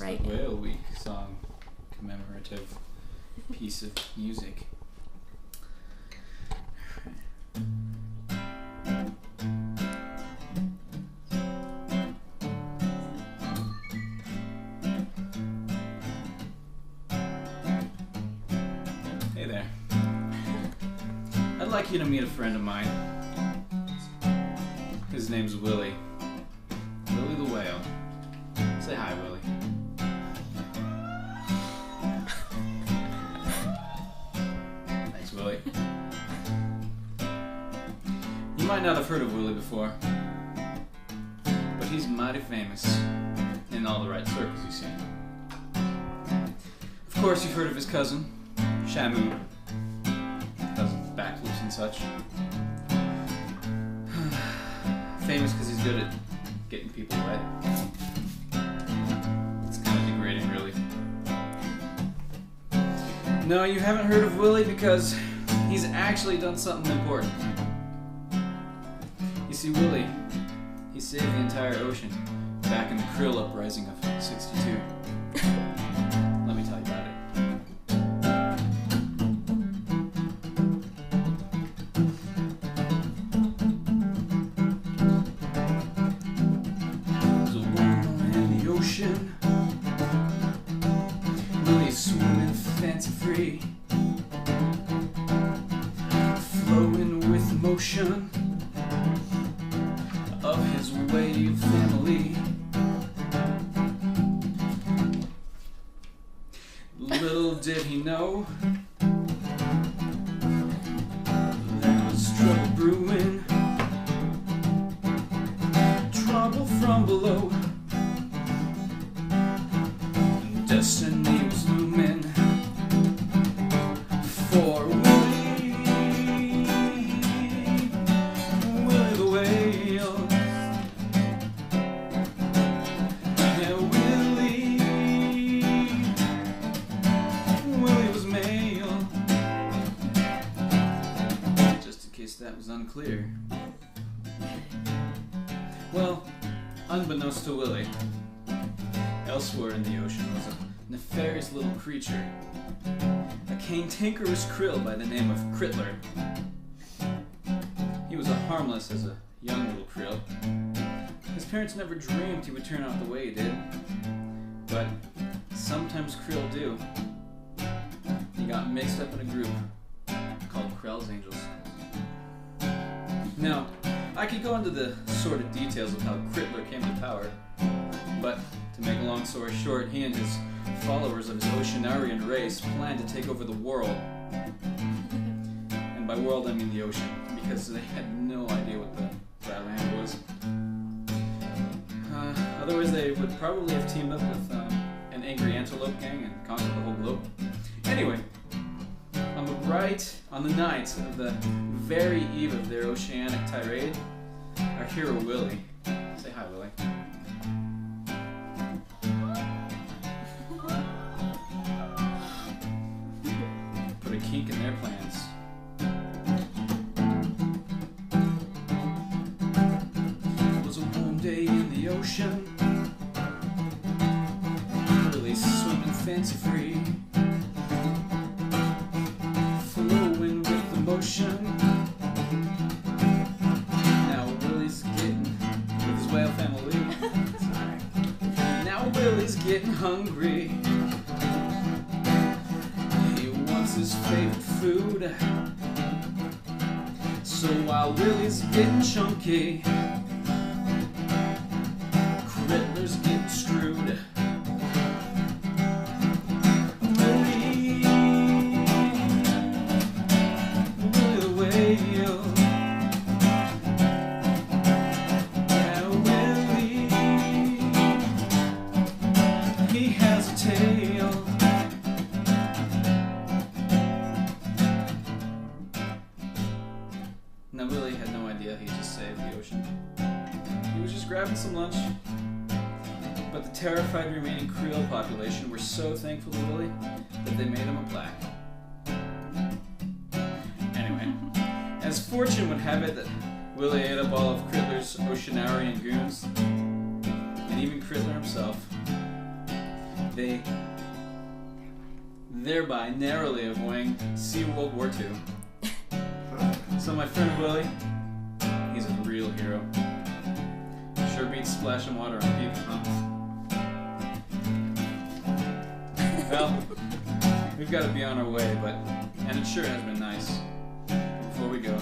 right now. Whale Week song, commemorative piece of music. Hey there. I'd like you to meet a friend of mine. His name's Willie. Willie the Whale. Say hi, Willie. Thanks, Willie. You might not have heard of Willie before, but he's mighty famous in all the right circles, you see. Of course, you've heard of his cousin, Shamu. Does backflips and such. Famous because he's good at getting people wet. It's kind of degrading, really. No, you haven't heard of Willie because he's actually done something important. You see, Willie, he saved the entire ocean back in the krill uprising of '62. Let me tell you about it. There's a woman in the ocean, Willie swimming fancy-free, flowing with the motion of his wave family. Little did he know there was trouble brewing, trouble from below. Destiny was looming for Willie, Willie the Whale. Yeah, Willie was male. Just in case that was unclear. Well, unbeknownst to Willie, elsewhere in the ocean was a nefarious little creature, a cantankerous krill by the name of Crittler. He was harmless as a young little krill. His parents never dreamed he would turn out the way he did, but sometimes krill do. He got mixed up in a group called Krell's Angels. Now, I could go into the sordid details of how Crittler came to power, but to make a long story short, he and his followers of his Oceanarian race planned to take over the world. And by world I mean the ocean, because they had no idea what the dry land was. Otherwise they would probably have teamed up with an angry antelope gang and conquered the whole globe. Anyway, on the night of the very eve of their oceanic tirade, our hero Willie, say hi, Willie. Put a kink in their plans. It was a warm day in the ocean, Willie swimming fancy-free, flowing with the motion. Now Willie's getting, with his whale family, now Willie's getting hungry. He wants his favorite food. So while Willie's getting chunky, Crittler's getting screwed. Willie the Whale. Yeah, Willie, he has a tail. Now Willie had no idea he just saved the ocean. He was just grabbing some lunch. But the terrified remaining Creole population were so thankful to Willie that they made him a plaque. Anyway, as fortune would have it that Willie ate up all of Crittler's Oceanarian goons, and even Crittler himself. They thereby narrowly avoiding see World War II. So my friend Willie, he's a real hero. Sure beats splashing water on people, huh? Well, we've got to be on our way, and it sure has been nice. Before we go,